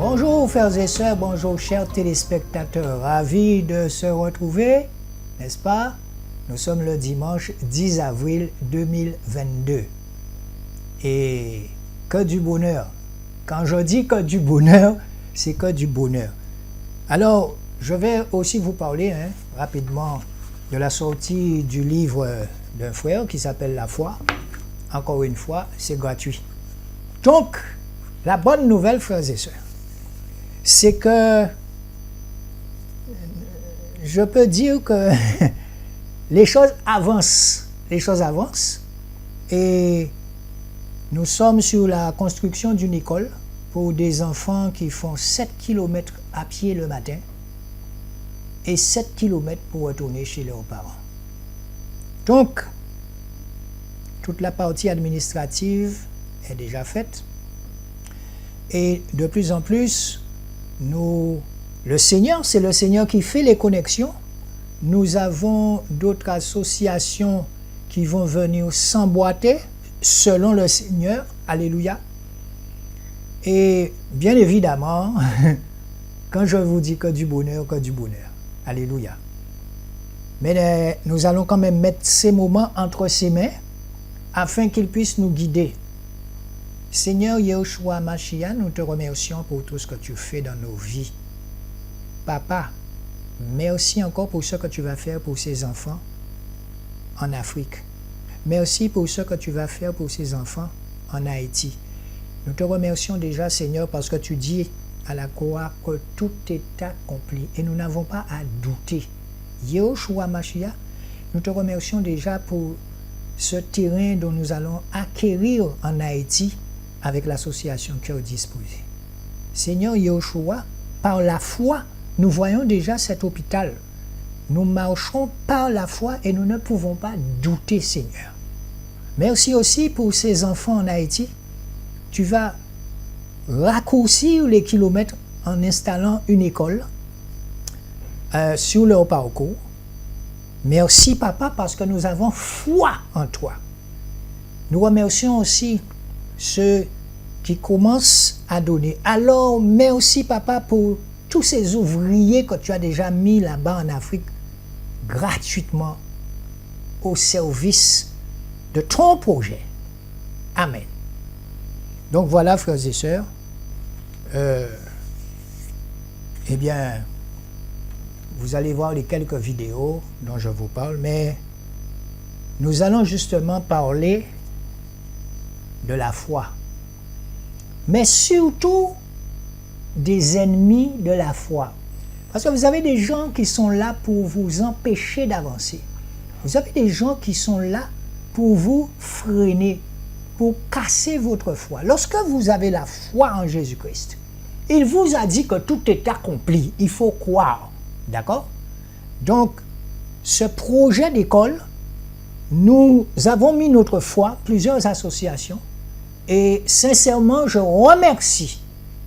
Bonjour frères et sœurs, bonjour chers téléspectateurs, ravis de se retrouver, n'est-ce pas? Nous sommes le dimanche 10 avril 2022 et que du bonheur. Quand je dis que du bonheur, c'est que du bonheur. Alors, je vais aussi vous parler rapidement de la sortie du livre d'un frère qui s'appelle La foi. Encore une fois, c'est gratuit. Donc, la bonne nouvelle, frères et sœurs, c'est que je peux dire que les choses avancent. Les choses avancent. Et nous sommes sur la construction d'une école pour des enfants qui font 7 km à pied le matin et 7 km pour retourner chez leurs parents. Donc, toute la partie administrative est déjà faite. Et de plus en plus, le Seigneur, c'est le Seigneur qui fait les connexions. Nous avons d'autres associations qui vont venir s'emboîter selon le Seigneur. Alléluia. Et bien évidemment, quand je vous dis que du bonheur, que du bonheur. Alléluia. Mais nous allons quand même mettre ces moments entre ses mains afin qu'il puisse nous guider. Seigneur Yahushua Mashiach, nous te remercions pour tout ce que tu fais dans nos vies. Papa, merci encore pour ce que tu vas faire pour ces enfants en Afrique. Merci pour ce que tu vas faire pour ces enfants en Haïti. Nous te remercions déjà, Seigneur, parce que tu dis à la croix que tout est accompli et nous n'avons pas à douter. Yahushua Mashiach, nous te remercions déjà pour ce terrain dont nous allons acquérir en Haïti avec l'association Cœur Disposé. Seigneur Yahushua, par la foi, nous voyons déjà cet hôpital. Nous marchons par la foi et nous ne pouvons pas douter, Seigneur. Merci aussi pour ces enfants en Haïti. Tu vas raccourcir les kilomètres en installant une école sur leur parcours. Merci, Papa, parce que nous avons foi en toi. Nous remercions aussi ceux qui commencent à donner. Alors, merci, Papa, pour tous ces ouvriers que tu as déjà mis là-bas en Afrique gratuitement au service de ton projet. Amen. Donc voilà, frères et sœurs, eh bien, vous allez voir les quelques vidéos dont je vous parle, mais nous allons justement parler de la foi, mais surtout des ennemis de la foi. Parce que vous avez des gens qui sont là pour vous empêcher d'avancer. Vous avez des gens qui sont là pour vous freiner, pour casser votre foi. Lorsque vous avez la foi en Jésus-Christ, il vous a dit que tout est accompli. Il faut croire. D'accord? Donc, ce projet d'école, nous avons mis notre foi, plusieurs associations, et sincèrement, je remercie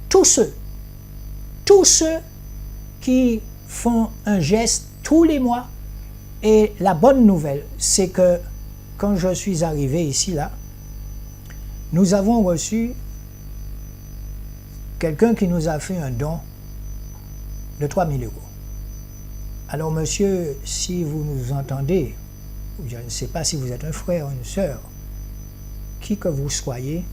tous ceux qui font un geste tous les mois. Et la bonne nouvelle, c'est que quand je suis arrivé ici, là, nous avons reçu quelqu'un qui nous a fait un don de 3 000 euros. Alors, monsieur, si vous nous entendez, je ne sais pas si vous êtes un frère ou une sœur, qui que vous soyez,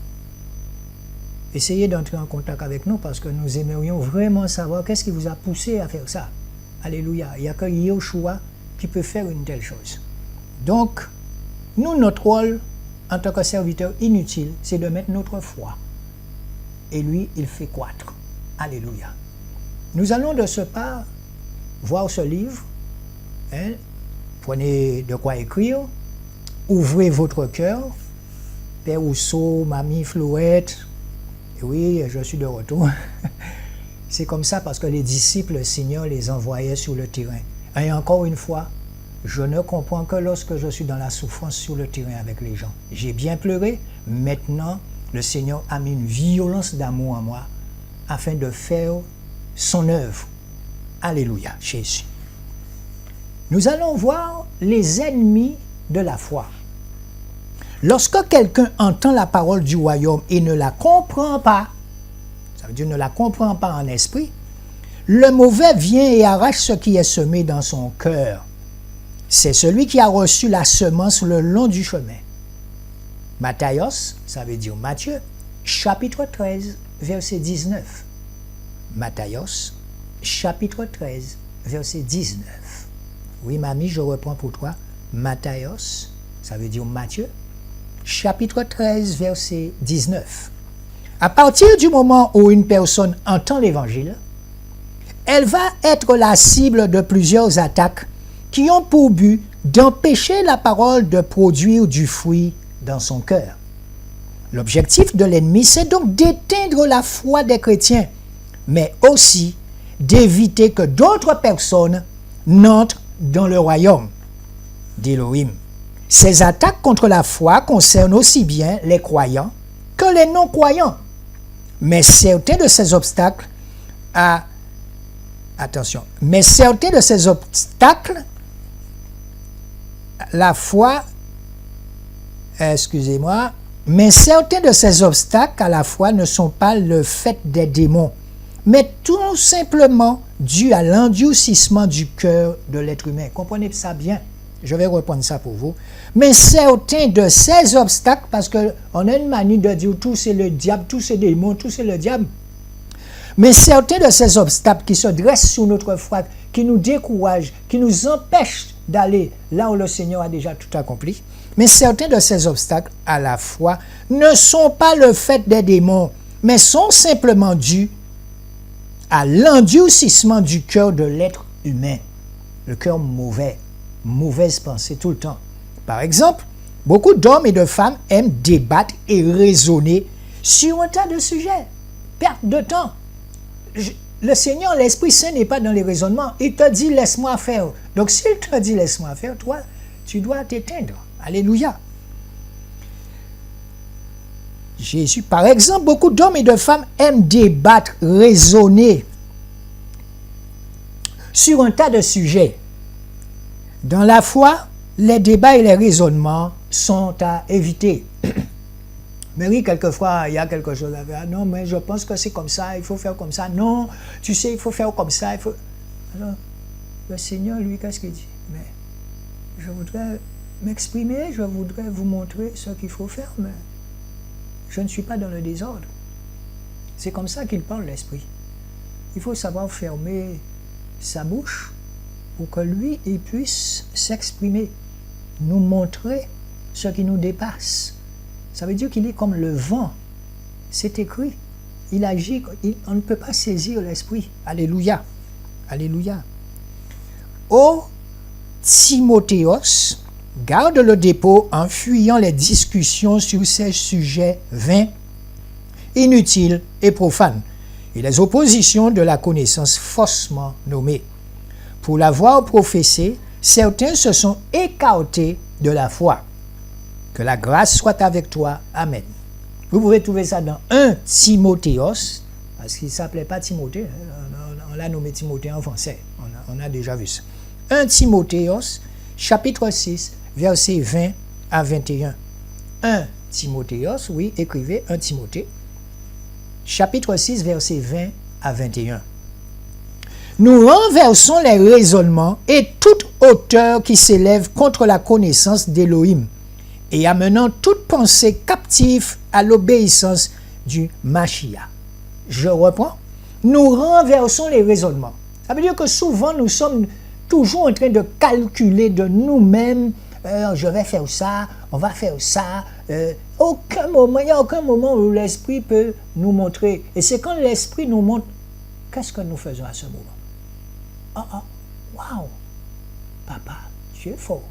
essayez d'entrer en contact avec nous parce que nous aimerions vraiment savoir qu'est-ce qui vous a poussé à faire ça. Alléluia. Il n'y a que Yahushua qui peut faire une telle chose. Donc, nous, notre rôle en tant que serviteur inutile, c'est de mettre notre foi. Et lui, il fait croître. Alléluia. Nous allons de ce pas voir ce livre. Prenez de quoi écrire. Ouvrez votre cœur. Père Rousseau, Mamie Flouette. Et oui, je suis de retour. C'est comme ça parce que les disciples, le Seigneur les envoyait sur le terrain. Et encore une fois, je ne comprends que lorsque je suis dans la souffrance sur le terrain avec les gens. J'ai bien pleuré. Maintenant, le Seigneur a mis une violence d'amour en moi afin de faire son œuvre. Alléluia, Jésus. Nous allons voir les ennemis de la foi. Lorsque quelqu'un entend la parole du royaume et ne la comprend pas, ça ça veut dire ne la comprend pas en esprit, le mauvais vient et arrache ce qui est semé dans son cœur. C'est celui qui a reçu la semence le long du chemin. Matthios, ça veut dire Matthieu, chapitre 13, verset 19. Matthios, chapitre 13, verset 19. Oui, mamie, je reprends pour toi. Matthios, ça veut dire Matthieu, chapitre 13, verset 19. À partir du moment où une personne entend l'Évangile, elle va être la cible de plusieurs attaques qui ont pour but d'empêcher la parole de produire du fruit dans son cœur. L'objectif de l'ennemi, c'est donc d'éteindre la foi des chrétiens, mais aussi d'éviter que d'autres personnes n'entrent dans le royaume d'Élohim. Ces attaques contre la foi concernent aussi bien les croyants que les non-croyants. Mais certains de ces obstacles la foi, mais certains de ces obstacles à la foi ne sont pas le fait des démons, mais tout simplement dû à l'endurcissement du cœur de l'être humain. Comprenez ça bien. Je vais reprendre ça pour vous. Mais certains de ces obstacles, parce qu'on a une manie de dire tout c'est le diable, tout c'est des démons, tout c'est le diable. Mais certains de ces obstacles qui se dressent sur notre foi, qui nous découragent, qui nous empêchent d'aller là où le Seigneur a déjà tout accompli, mais certains de ces obstacles à la foi ne sont pas le fait des démons, mais sont simplement dus à l'endurcissement du cœur de l'être humain. Le cœur mauvais, mauvaise pensée tout le temps. Par exemple, beaucoup d'hommes et de femmes aiment débattre et raisonner sur un tas de sujets. Perte de temps. Le Seigneur, l'Esprit Saint n'est pas dans les raisonnements. Il te dit, laisse-moi faire. Donc, s'il te dit, laisse-moi faire, toi, tu dois t'éteindre. Alléluia. Jésus, par exemple, beaucoup d'hommes et de femmes aiment débattre, raisonner sur un tas de sujets. Dans la foi, les débats et les raisonnements sont à éviter. Mais oui, quelquefois, il y a quelque chose à faire. Non, mais je pense que c'est comme ça, il faut faire comme ça. Non, tu sais, il faut faire comme ça. Alors, le Seigneur, lui, qu'est-ce qu'il dit? Mais je voudrais m'exprimer, je voudrais vous montrer ce qu'il faut faire, mais je ne suis pas dans le désordre. C'est comme ça qu'il parle, l'Esprit. Il faut savoir fermer sa bouche pour que lui, il puisse s'exprimer, nous montrer ce qui nous dépasse. Ça veut dire qu'il est comme le vent. C'est écrit. Il agit, on ne peut pas saisir l'Esprit. Alléluia. Alléluia. Ô Timotheos, garde le dépôt en fuyant les discussions sur ces sujets vains, inutiles et profanes, et les oppositions de la connaissance faussement nommée. Pour l'avoir professé, certains se sont écartés de la foi. Que la grâce soit avec toi. Amen. Vous pouvez trouver ça dans 1 Timotheos, parce qu'il ne s'appelait pas Timothée, on l'a nommé Timothée en français, on a déjà vu ça. 1 Timotheos, chapitre 6, versets 20 à 21. 1 Timotheos, oui, écrivez 1 Timothée, chapitre 6, versets 20 à 21. Nous renversons les raisonnements et toute hauteur qui s'élève contre la connaissance d'Élohim, et amenant toute pensée captive à l'obéissance du Mashiach. Je reprends. Nous renversons les raisonnements. Ça veut dire que souvent, nous sommes toujours en train de calculer de nous-mêmes, je vais faire ça, on va faire ça. Il n'y a aucun moment où l'Esprit peut nous montrer. Et c'est quand l'Esprit nous montre, qu'est-ce que nous faisons à ce moment? Waouh, papa, tu es fort.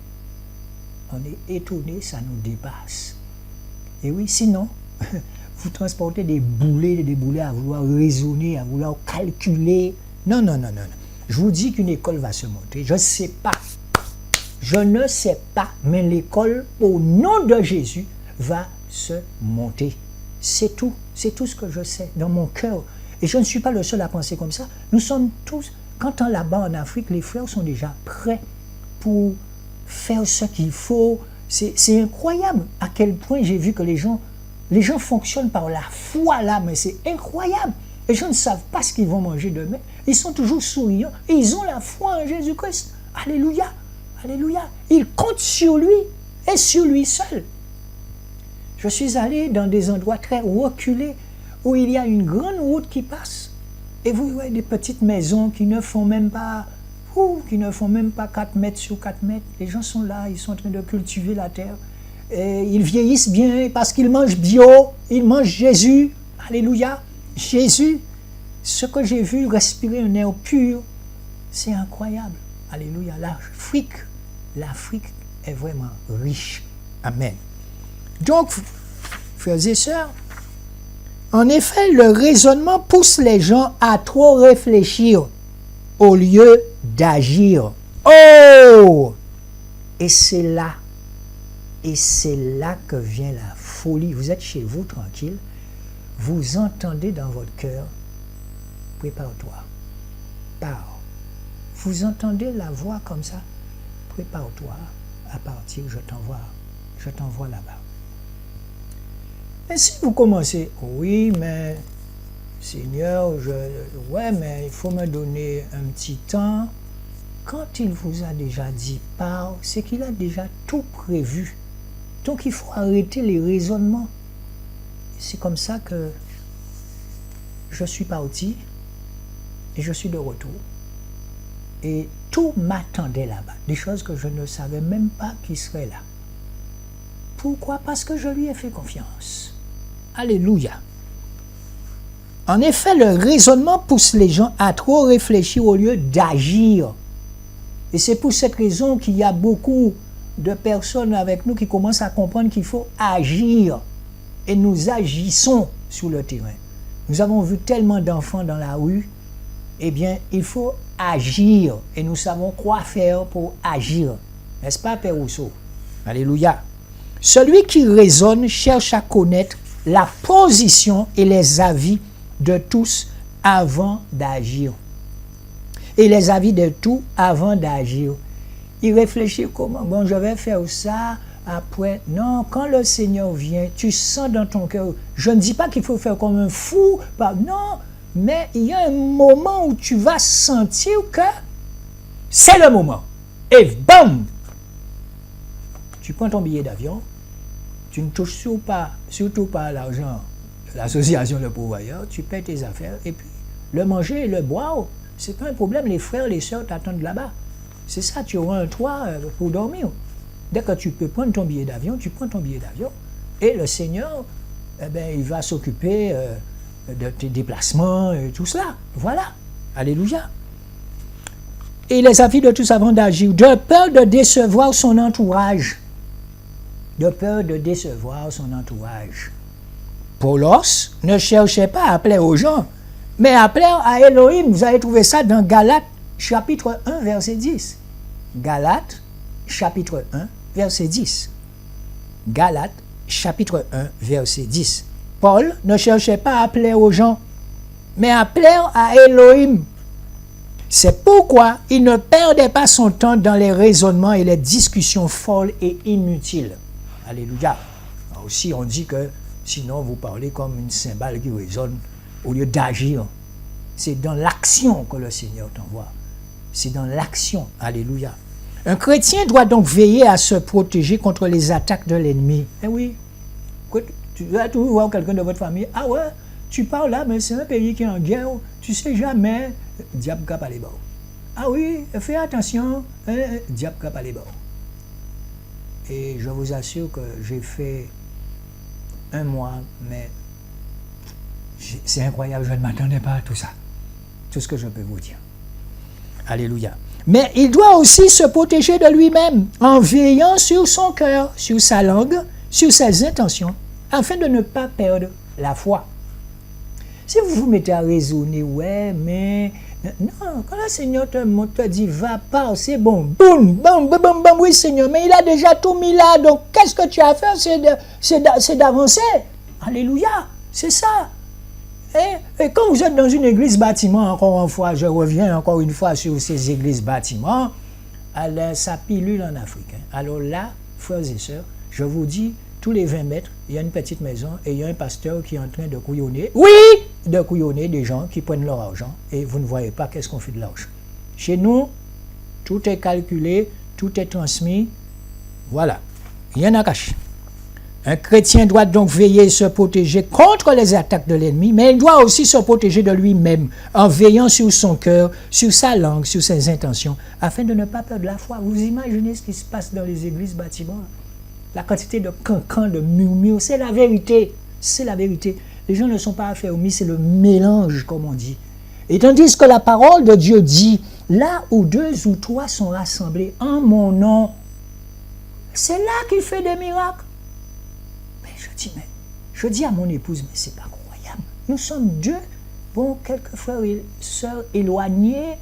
On est étonné, ça nous dépasse. Et oui, sinon, vous transportez des boulets à vouloir raisonner, à vouloir calculer. Non. Je vous dis qu'une école va se monter. Je ne sais pas. Je ne sais pas, mais l'école, au nom de Jésus, va se monter. C'est tout. C'est tout ce que je sais dans mon cœur. Et je ne suis pas le seul à penser comme ça. Nous sommes tous, quand on là-bas en Afrique, les frères sont déjà prêts pour faire ce qu'il faut. C'est incroyable à quel point j'ai vu que les gens fonctionnent par la foi là, mais c'est incroyable. Les gens ne savent pas ce qu'ils vont manger demain. Ils sont toujours souriants. Et ils ont la foi en Jésus-Christ. Alléluia. Alléluia. Ils comptent sur lui et sur lui seul. Je suis allé dans des endroits très reculés où il y a une grande route qui passe. Et vous voyez des petites maisons qui ne font même pas 4 mètres sur 4 mètres. Les gens sont là, ils sont en train de cultiver la terre. Et ils vieillissent bien parce qu'ils mangent bio, ils mangent Jésus. Alléluia. Jésus, ce que j'ai vu respirer un air pur, c'est incroyable. Alléluia. L'Afrique est vraiment riche. Amen. Donc, frères et sœurs, en effet, le raisonnement pousse les gens à trop réfléchir au lieu d'agir. Oh! Et c'est là que vient la folie. Vous êtes chez vous, tranquille. Vous entendez dans votre cœur, prépare-toi, pars. Vous entendez la voix comme ça, prépare-toi à partir, je t'envoie là-bas. Mais si vous commencez, oui, mais Seigneur, mais il faut me donner un petit temps. Quand il vous a déjà dit pars, c'est qu'il a déjà tout prévu. Donc il faut arrêter les raisonnements. C'est comme ça que je suis parti et je suis de retour. Et tout m'attendait là-bas, des choses que je ne savais même pas qui seraient là. Pourquoi? Parce que je lui ai fait confiance. Alléluia. En effet, le raisonnement pousse les gens à trop réfléchir au lieu d'agir. Et c'est pour cette raison qu'il y a beaucoup de personnes avec nous qui commencent à comprendre qu'il faut agir. Et nous agissons sur le terrain. Nous avons vu tellement d'enfants dans la rue. Eh bien, il faut agir. Et nous savons quoi faire pour agir. N'est-ce pas, Père Rousseau? Alléluia. Celui qui raisonne cherche à connaître la position et les avis de tous avant d'agir. Et les avis de tous avant d'agir. Il réfléchit comment? Bon, je vais faire ça après. Non, quand le Seigneur vient, tu sens dans ton cœur. Je ne dis pas qu'il faut faire comme un fou. Non, mais il y a un moment où tu vas sentir que c'est le moment. Et bam! Tu prends ton billet d'avion. Tu ne touches surtout pas l'argent de l'association de pourvoyeurs. Tu paies tes affaires. Et puis, le manger et le boire, c'est pas un problème. Les frères, les sœurs t'attendent là-bas. C'est ça, tu auras un toit pour dormir. Dès que tu peux prendre ton billet d'avion, tu prends ton billet d'avion. Et le Seigneur, il va s'occuper de tes déplacements et tout cela. Voilà. Alléluia. Et les avis de tous avant d'agir, de peur de décevoir son entourage. De peur de décevoir son entourage. Paulos ne cherchait pas à plaire aux gens, mais à plaire à Elohim. Vous allez trouver ça dans Galates, chapitre 1, verset 10. Galates, chapitre 1, verset 10. Galates, chapitre 1, verset 10. Paul ne cherchait pas à plaire aux gens, mais à plaire à Elohim. C'est pourquoi il ne perdait pas son temps dans les raisonnements et les discussions folles et inutiles. Alléluia. Aussi, on dit que sinon vous parlez comme une cymbale qui résonne au lieu d'agir. C'est dans l'action que le Seigneur t'envoie. C'est dans l'action. Alléluia. Un chrétien doit donc veiller à se protéger contre les attaques de l'ennemi. Eh oui. Tu vas toujours voir quelqu'un de votre famille. Ah ouais, tu parles là, mais c'est un pays qui est en guerre. Tu sais jamais. Diable cap à les bords. Ah oui, fais attention. Diable cap à les bords. Et je vous assure que j'ai fait un mois, mais c'est incroyable, je ne m'attendais pas à tout ça. Tout ce que je peux vous dire. Alléluia. Mais il doit aussi se protéger de lui-même en veillant sur son cœur, sur sa langue, sur ses intentions, afin de ne pas perdre la foi. Si vous vous mettez à raisonner, ouais, mais non, quand le Seigneur te dit, va pas, c'est bon, boum, boum, boum, boum, boum, oui Seigneur, mais il a déjà tout mis là, donc qu'est-ce que tu as à faire, c'est d'avancer. Alléluia, c'est ça. Et quand vous êtes dans une église bâtiment, encore une fois, je reviens encore une fois sur ces églises bâtiments, alors ça pilule en Afrique. Alors là, frères et sœurs, je vous dis, tous les 20 mètres, il y a une petite maison et il y a un pasteur qui est en train de couillonner. Oui, de couillonner des gens qui prennent leur argent et vous ne voyez pas qu'est-ce qu'on fait de l'argent. Chez nous, tout est calculé, tout est transmis. Voilà, rien à cacher. Un chrétien doit donc veiller et se protéger contre les attaques de l'ennemi, mais il doit aussi se protéger de lui-même en veillant sur son cœur, sur sa langue, sur ses intentions, afin de ne pas perdre la foi. Vous imaginez ce qui se passe dans les églises bâtiments? La quantité de cancans, de murmures, c'est la vérité. C'est la vérité. Les gens ne sont pas affermis, c'est le mélange, comme on dit. Et tandis que la parole de Dieu dit, là où 2 ou 3 sont rassemblés en mon nom, c'est là qu'il fait des miracles. Je dis à mon épouse, mais c'est pas croyable. Nous sommes 2, quelques frères et sœurs éloignés,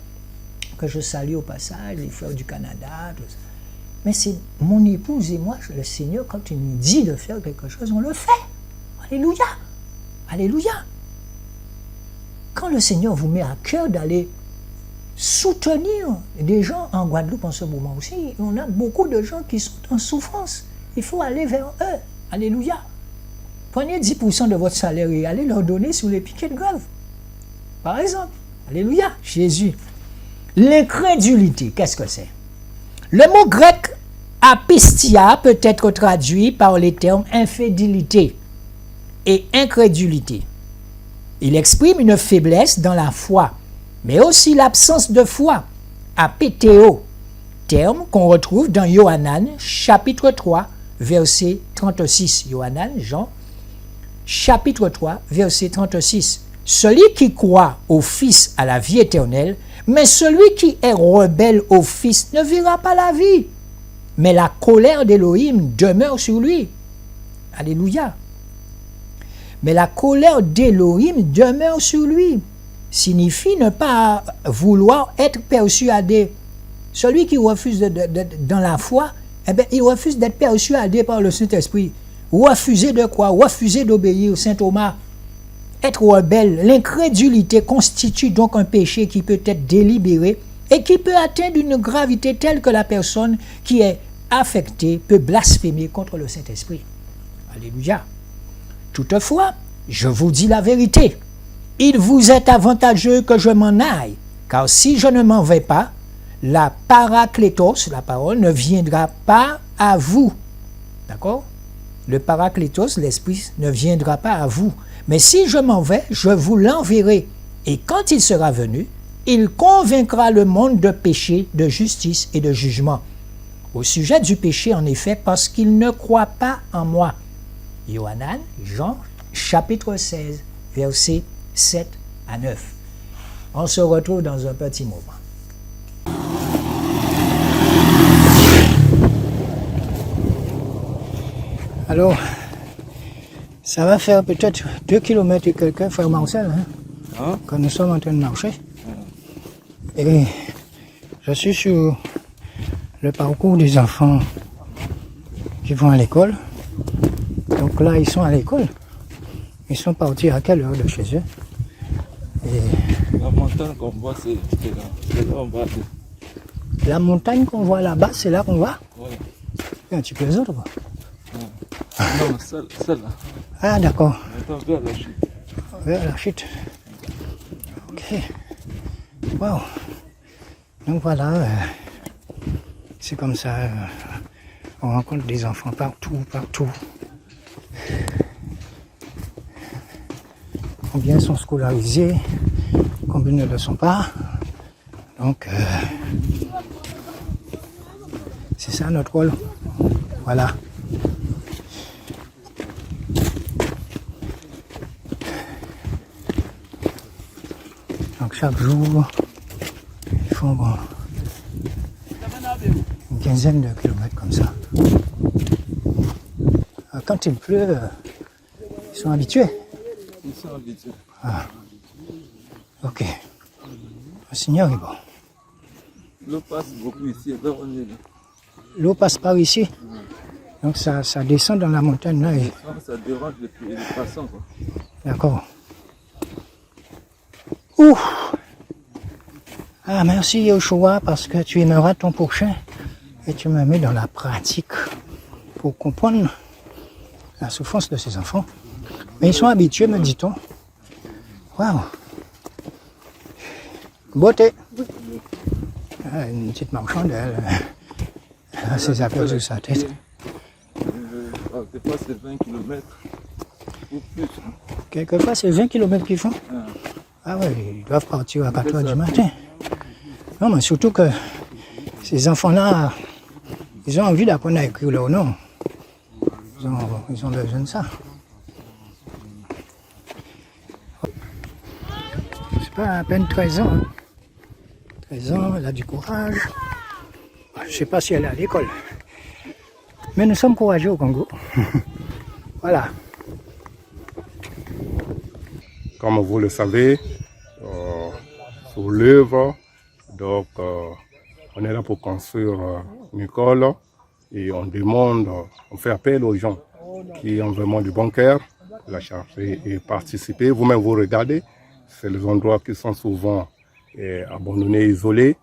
que je salue au passage, les frères du Canada, tout ça. Mais c'est mon épouse et moi, le Seigneur, quand il nous dit de faire quelque chose, on le fait. Alléluia. Alléluia. Quand le Seigneur vous met à cœur d'aller soutenir des gens en Guadeloupe en ce moment aussi, on a beaucoup de gens qui sont en souffrance. Il faut aller vers eux. Alléluia. Prenez 10% de votre salaire et allez leur donner sous les piquets de grève. Par exemple. Alléluia. Jésus. L'incrédulité, qu'est-ce que c'est? Le mot grec apistia peut être traduit par les termes infidélité et incrédulité. Il exprime une faiblesse dans la foi, mais aussi l'absence de foi, apétéo, terme qu'on retrouve dans Yohanan, chapitre 3, verset 36. Yohanan, Jean, chapitre 3, verset 36. Celui qui croit au Fils a la vie éternelle, mais celui qui est rebelle au Fils ne verra pas la vie. Mais la colère d'Élohim demeure sur lui. Alléluia. Mais la colère d'Élohim demeure sur lui. Signifie ne pas vouloir être persuadé. Celui qui refuse dans la foi, il refuse d'être persuadé par le Saint-Esprit. Refuser de quoi? Refuser d'obéir. Saint Thomas. Être rebelle, l'incrédulité constitue donc un péché qui peut être délibéré et qui peut atteindre une gravité telle que la personne qui est affectée peut blasphémer contre le Saint-Esprit. Alléluia. Toutefois, je vous dis la vérité, il vous est avantageux que je m'en aille, car si je ne m'en vais pas, la paraklétos, la parole, ne viendra pas à vous. D'accord? Le paraklétos, l'esprit, ne viendra pas à vous. Mais si je m'en vais, je vous l'enverrai. Et quand il sera venu, il convaincra le monde de péché, de justice et de jugement. Au sujet du péché, en effet, parce qu'il ne croit pas en moi. Yohanan, Jean, chapitre 16, versets 7 à 9. On se retrouve dans un petit moment. Alors, ça va faire peut-être 2 km et quelques, frère Marcel, quand nous sommes en train de marcher. Et je suis sur le parcours des enfants qui vont à l'école. Donc là, ils sont à l'école. Ils sont partis à quelle heure de chez eux? Et la montagne qu'on voit, c'est là en bas. La montagne qu'on voit là-bas, c'est là qu'on va? Oui. Et un petit peu les autres, quoi. Non, celle-là. Ah, d'accord. Attends, vers la chute. Vers la chute. Ok. Wow. Donc voilà, c'est comme ça. On rencontre des enfants partout. Combien sont scolarisés, combien ne le sont pas. Donc, c'est ça notre rôle. Voilà. Donc chaque jour, ils font une quinzaine de kilomètres comme ça. Quand il pleut, ils sont habitués. Ils sont habitués. Ah. Ok. Le Seigneur est bon. L'eau passe beaucoup ici, là on est là. L'eau passe par ici. Donc ça descend dans la montagne là. Et... ça dérange les passants, quoi. D'accord. Ouh. Ah, merci Yoshua parce que tu aimeras ton prochain et tu me mets dans la pratique pour comprendre la souffrance de ces enfants. Mais ils sont habitués, me dit-on. Waouh. Beauté. Ah, une petite marchandelle. Ah, ses affaires sur sa tête. Quelquefois, c'est 20 km ou plus. Quelquefois, c'est 20 km qu'ils font. Ah. Ah ouais, ils doivent partir à 4 heures du matin. Non, mais surtout que ces enfants-là, ils ont envie d'apprendre à écrire leur nom. Ils ont besoin de ça. C'est pas à peine 13 ans. 13 ans, elle a du courage. Je ne sais pas si elle est à l'école. Mais nous sommes courageux au Congo. Voilà. Comme vous le savez, sur l'œuvre, donc on est là pour construire une école et on demande, on fait appel aux gens qui ont vraiment du bon cœur, la chercher et participer. Vous-même vous regardez, c'est les endroits qui sont souvent abandonnés, isolés.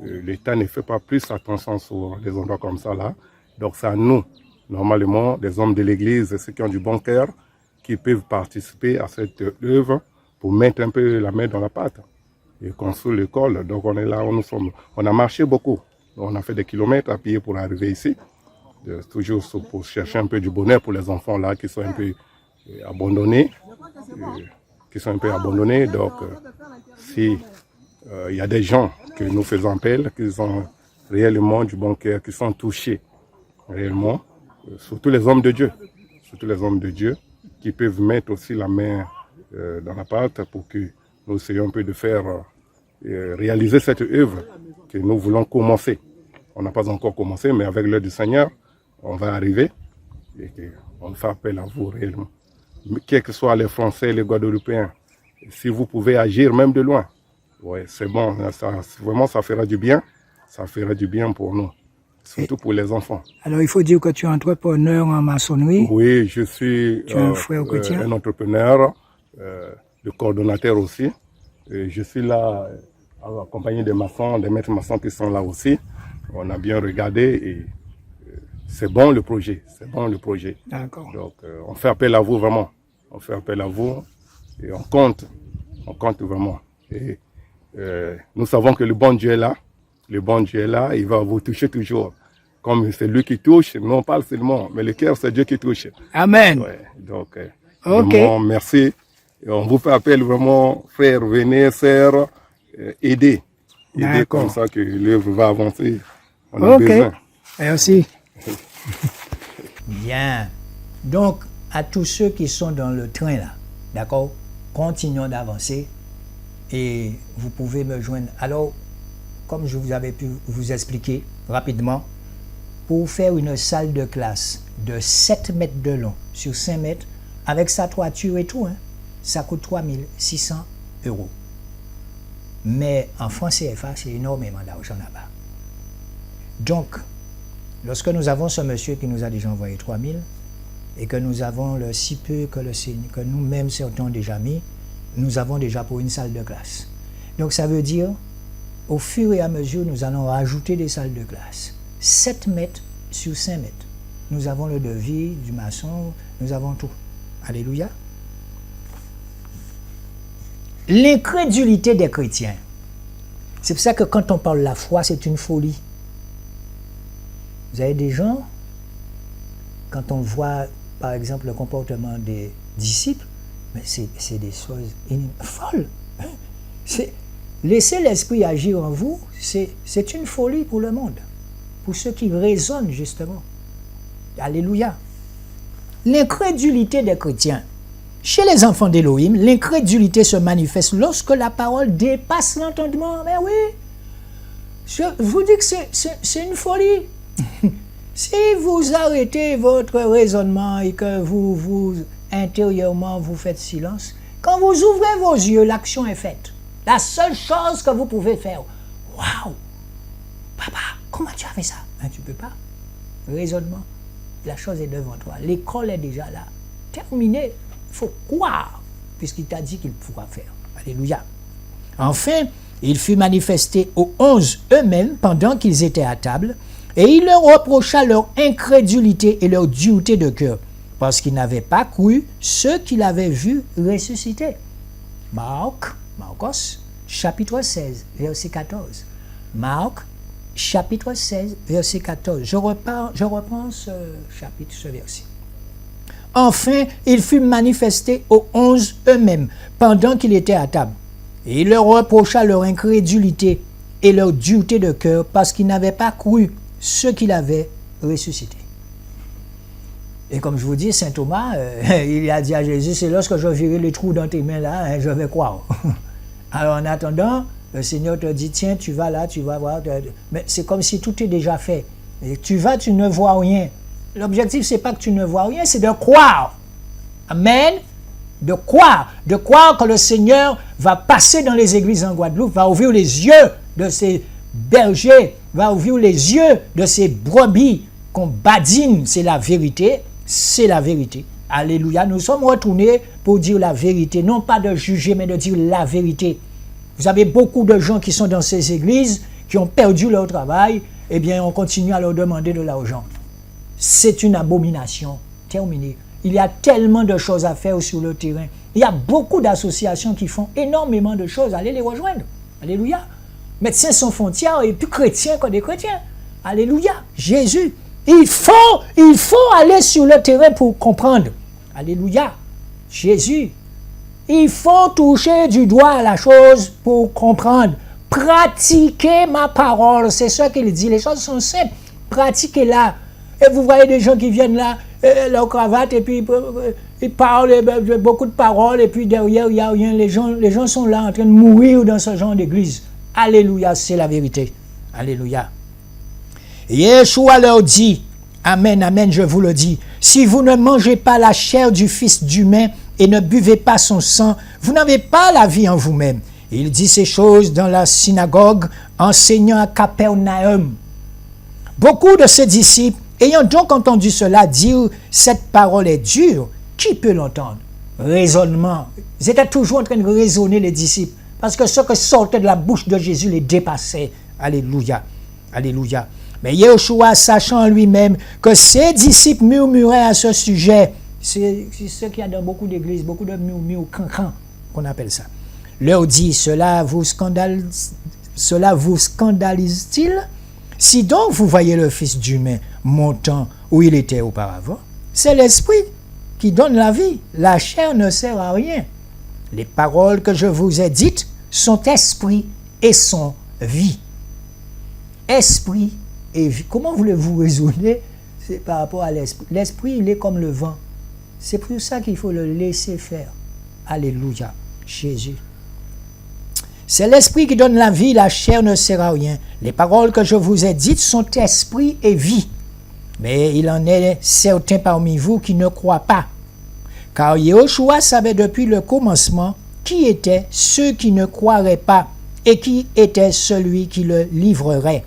L'État ne fait pas plus attention sur les endroits comme ça là. Donc c'est à nous, normalement, les hommes de l'Église, ceux qui ont du bon cœur, qui peuvent participer à cette œuvre pour mettre un peu la main dans la pâte et construire l'école. Donc on est là, on a marché beaucoup. On a fait des kilomètres à pied pour arriver ici, toujours pour chercher un peu du bonheur pour les enfants là qui sont un peu abandonnés. Donc si il y a des gens que nous faisons appel, qui ont réellement du bon cœur, qui sont touchés réellement, surtout les hommes de Dieu, qui peuvent mettre aussi la main dans la pâte pour que nous essayons un peu de faire réaliser cette œuvre que nous voulons commencer. On n'a pas encore commencé, mais avec l'aide du Seigneur, on va arriver et on fait appel à vous réellement. Quels que soient les Français, les Guadeloupéens, si vous pouvez agir même de loin, ouais, c'est bon, vraiment ça fera du bien, pour nous. Surtout pour les enfants. Alors, il faut dire que tu es entrepreneur en maçonnerie. Oui, je suis un entrepreneur, le coordonnateur aussi. Et je suis là accompagné des maçons, des maîtres maçons qui sont là aussi. On a bien regardé et c'est bon le projet. D'accord. Donc, on fait appel à vous vraiment. On fait appel à vous et on compte vraiment. Et nous savons que le bon Dieu est là. Le bon Dieu est là, il va vous toucher toujours. Comme c'est lui qui touche, nous on parle seulement, mais le cœur c'est Dieu qui touche. Amen. Ouais, donc, vraiment, merci. Et on vous fait appel vraiment, frères, venez, sœurs, aider. Aider comme ça que l'œuvre va avancer. On a besoin. Merci. Bien. Donc, à tous ceux qui sont dans le train là, d'accord, continuons d'avancer et vous pouvez me joindre. Alors, comme je vous avais pu vous expliquer rapidement, pour faire une salle de classe de 7 mètres de long sur 5 mètres, avec sa toiture et tout, ça coûte 3 600 €. Mais en francs CFA, c'est énormément d'argent là-bas. Donc, lorsque nous avons ce monsieur qui nous a déjà envoyé 3 000 et que nous avons le si peu que nous-mêmes certains ont déjà mis, nous avons déjà pour une salle de classe. Donc, ça veut dire au fur et à mesure, nous allons rajouter des salles de classe. 7 mètres sur 5 mètres. Nous avons le devis du maçon, nous avons tout. Alléluia. L'incrédulité des chrétiens. C'est pour ça que quand on parle de la foi, c'est une folie. Vous avez des gens, quand on voit par exemple le comportement des disciples, mais c'est des choses folles. Laissez l'esprit agir en vous, c'est une folie pour le monde, pour ceux qui raisonnent justement. Alléluia. L'incrédulité des chrétiens. Chez les enfants d'Élohim, l'incrédulité se manifeste lorsque la parole dépasse l'entendement. Mais oui, je vous dis que c'est une folie. Si vous arrêtez votre raisonnement et que vous intérieurement vous faites silence, quand vous ouvrez vos yeux, l'action est faite. La seule chose que vous pouvez faire, waouh, papa, comment tu as fait ça? Tu ne peux pas. Raisonnement, la chose est devant toi. L'école est déjà là. Terminé. Il faut croire, puisqu'il t'a dit qu'il pourra faire. Alléluia. Enfin, il fut manifesté aux 11 eux-mêmes pendant qu'ils étaient à table, et il leur reprocha leur incrédulité et leur dureté de cœur, parce qu'ils n'avaient pas cru ceux qu'il avait vus ressusciter. Marcos, chapitre 16, verset 14. Marc, chapitre 16, verset 14. Je reprends ce chapitre, ce verset. Enfin, il fut manifesté aux 11 eux-mêmes, pendant qu'il était à table. Et il leur reprocha leur incrédulité et leur dureté de cœur, parce qu'ils n'avaient pas cru ce qu'il avait ressuscité. Et comme je vous dis, saint Thomas, il a dit à Jésus, c'est lorsque je verrai les trous dans tes mains là, je vais croire. Alors en attendant, le Seigneur te dit, tiens, tu vas là, tu vas voir. Mais c'est comme si tout est déjà fait. Et tu vas, tu ne vois rien. L'objectif, c'est pas que tu ne vois rien, c'est de croire. Amen. De croire que le Seigneur va passer dans les églises en Guadeloupe, va ouvrir les yeux de ces bergers, va ouvrir les yeux de ces brebis qu'on badine. C'est la vérité, c'est la vérité. Alléluia. Nous sommes retournés pour dire la vérité, non pas de juger, mais de dire la vérité. Vous avez beaucoup de gens qui sont dans ces églises, qui ont perdu leur travail, eh bien, on continue à leur demander de l'argent. C'est une abomination. Terminé. Il y a tellement de choses à faire sur le terrain. Il y a beaucoup d'associations qui font énormément de choses. Allez les rejoindre. Alléluia. Médecins sans frontières et plus chrétiens que des chrétiens. Alléluia. Jésus. Il faut aller sur le terrain pour comprendre. Alléluia. Jésus. Il faut toucher du doigt la chose pour comprendre. Pratiquez ma parole. C'est ça qu'il dit. Les choses sont simples. Pratiquez-la. Et vous voyez des gens qui viennent là, leur cravate, et puis ils parlent beaucoup de paroles, et puis derrière, il n'y a rien. Les gens sont là en train de mourir dans ce genre d'église. Alléluia, c'est la vérité. Alléluia. Yeshua leur dit, Amen, Amen, je vous le dis, si vous ne mangez pas la chair du Fils d'humain et ne buvez pas son sang, vous n'avez pas la vie en vous-même. Il dit ces choses dans la synagogue, enseignant à Capernaum. Beaucoup de ses disciples, ayant donc entendu cela dire, cette parole est dure, qui peut l'entendre? Raisonnement. Ils étaient toujours en train de raisonner, les disciples, parce que ce que sortait de la bouche de Jésus les dépassait. Alléluia. Alléluia. Mais Yeshua, sachant en lui-même que ses disciples murmuraient à ce sujet, c'est ce qu'il y a dans beaucoup d'églises, beaucoup de murmures, cancan, qu'on appelle ça, leur dit, cela vous scandalise-t-il? Si donc vous voyez le Fils d'humain montant où il était auparavant, c'est l'Esprit qui donne la vie. La chair ne sert à rien. Les paroles que je vous ai dites sont esprit et sont vie. Esprit et vie. Comment voulez-vous raisonner par rapport à l'esprit? L'esprit, il est comme le vent. C'est pour ça qu'il faut le laisser faire. Alléluia. Jésus. C'est l'esprit qui donne la vie, la chair ne sert à rien. Les paroles que je vous ai dites sont esprit et vie. Mais il en est certains parmi vous qui ne croient pas. Car Yeshua savait depuis le commencement qui étaient ceux qui ne croiraient pas et qui était celui qui le livrerait.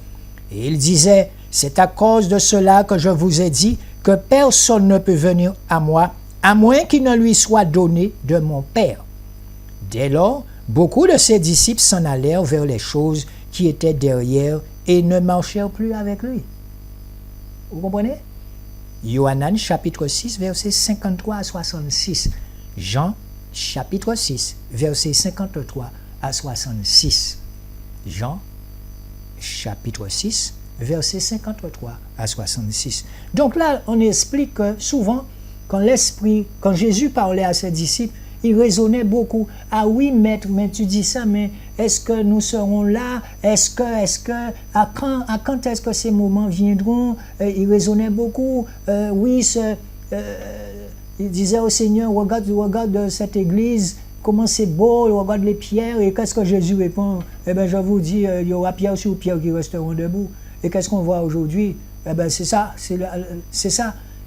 Et il disait, c'est à cause de cela que je vous ai dit que personne ne peut venir à moi, à moins qu'il ne lui soit donné de mon Père. Dès lors, beaucoup de ses disciples s'en allèrent vers les choses qui étaient derrière et ne marchèrent plus avec lui. Vous comprenez? Yohanan chapitre 6, versets 53 à 66. Jean chapitre 6, versets 53 à 66. Jean chapitre 6, versets 53 à 66. Donc là, on explique que souvent, quand Jésus parlait à ses disciples, il raisonnait beaucoup. Ah oui, maître, mais tu dis ça, mais est-ce que nous serons là? À quand est-ce que ces moments viendront? Il raisonnait beaucoup. Il disait au Seigneur, regarde cette église, comment c'est beau, regarde les pierres. Et qu'est-ce que Jésus répond? Eh bien, je vous dis, il y aura pierre sur pierre qui resteront debout. Et qu'est-ce qu'on voit aujourd'hui? Eh bien, c'est ça.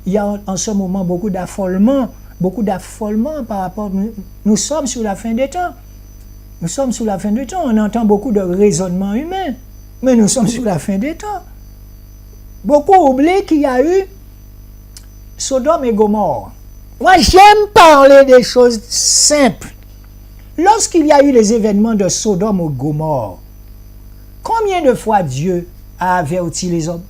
Il y a en ce moment beaucoup d'affolement par rapport... Nous sommes sur la fin des temps. Nous sommes sur la fin des temps. On entend beaucoup de raisonnements humains, mais nous sommes sur la fin des temps. Beaucoup oublient qu'il y a eu Sodome et Gomorrhe. Moi, j'aime parler des choses simples. Lorsqu'il y a eu les événements de Sodome et Gomorrhe, combien de fois Dieu a averti les hommes?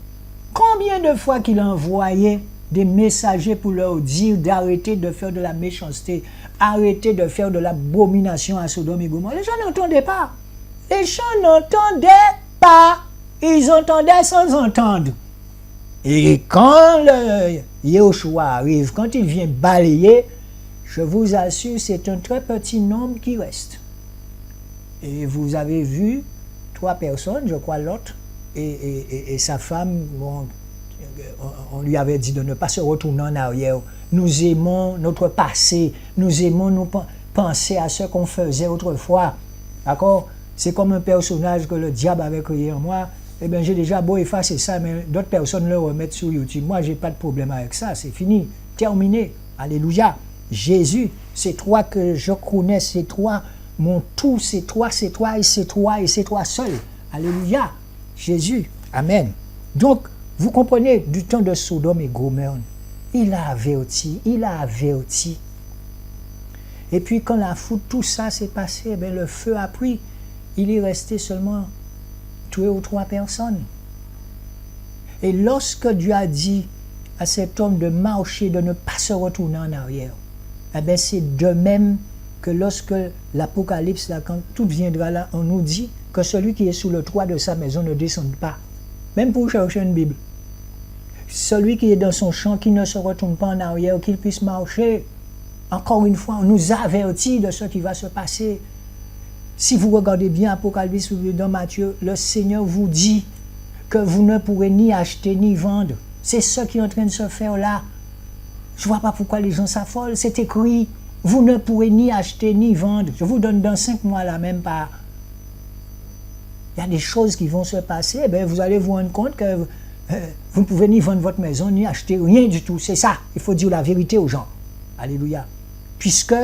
Combien de fois qu'il a envoyé des messagers pour leur dire d'arrêter de faire de la méchanceté, arrêter de faire de l'abomination à Sodome et Gomorrhe. Les gens n'entendaient pas. Les gens n'entendaient pas. Ils entendaient sans entendre. Et quand le Yahushua arrive, quand il vient balayer, je vous assure, c'est un très petit nombre qui reste. Et vous avez vu 3 personnes, je crois Lot et sa femme, bon, on lui avait dit de ne pas se retourner en arrière. Nous aimons notre passé, nous aimons nous penser à ce qu'on faisait autrefois. D'accord? C'est comme un personnage que le diable avait créé en moi. Eh bien, j'ai déjà beau effacer ça, mais d'autres personnes le remettent sur YouTube. Moi, je n'ai pas de problème avec ça, c'est fini, terminé. Alléluia. Jésus, c'est toi que je connais, c'est toi, mon tout, c'est toi, et c'est toi, et c'est toi seul. Alléluia. Jésus. Amen. Donc, vous comprenez, du temps de Sodome et Gomorrhe, il a averti. Et puis, quand la foudre, tout ça s'est passé, eh le feu a pris. Il est resté seulement 2 ou 3 personnes. Et lorsque Dieu a dit à cet homme de marcher, de ne pas se retourner en arrière, eh bien c'est de même que lorsque l'Apocalypse, là, quand tout viendra là, on nous dit que celui qui est sous le toit de sa maison ne descende pas, même pour chercher une Bible. Celui qui est dans son champ, qui ne se retourne pas en arrière, qu'il puisse marcher. Encore une fois, on nous avertit de ce qui va se passer. Si vous regardez bien Apocalypse dans Matthieu, le Seigneur vous dit que vous ne pourrez ni acheter ni vendre. C'est ce qui est en train de se faire là. Je ne vois pas pourquoi les gens s'affolent. C'est écrit, vous ne pourrez ni acheter ni vendre. Je vous donne dans 5 mois là même pas. Il y a des choses qui vont se passer. Eh bien, vous allez vous rendre compte que vous ne pouvez ni vendre votre maison, ni acheter rien du tout. C'est ça. Il faut dire la vérité aux gens. Alléluia. Puisque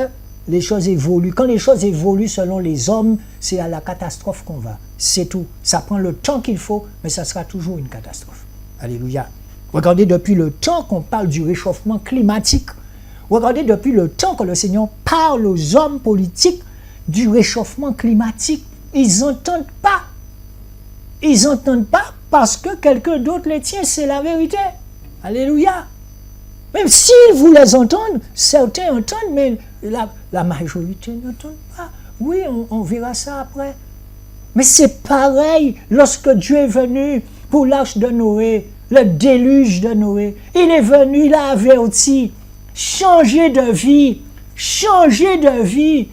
les choses évoluent. Quand les choses évoluent selon les hommes, c'est à la catastrophe qu'on va. C'est tout. Ça prend le temps qu'il faut, mais ça sera toujours une catastrophe. Alléluia. Regardez depuis le temps qu'on parle du réchauffement climatique. Regardez depuis le temps que le Seigneur parle aux hommes politiques du réchauffement climatique. Ils n'entendent pas. Ils n'entendent pas parce que quelqu'un d'autre les tient. C'est la vérité. Alléluia. Même s'ils voulaient entendre, certains entendent, mais la majorité n'entend pas. Oui, on verra ça après. Mais c'est pareil lorsque Dieu est venu pour l'arche de Noé, le déluge de Noé. Il est venu, il a averti. Changez de vie. Changez de vie.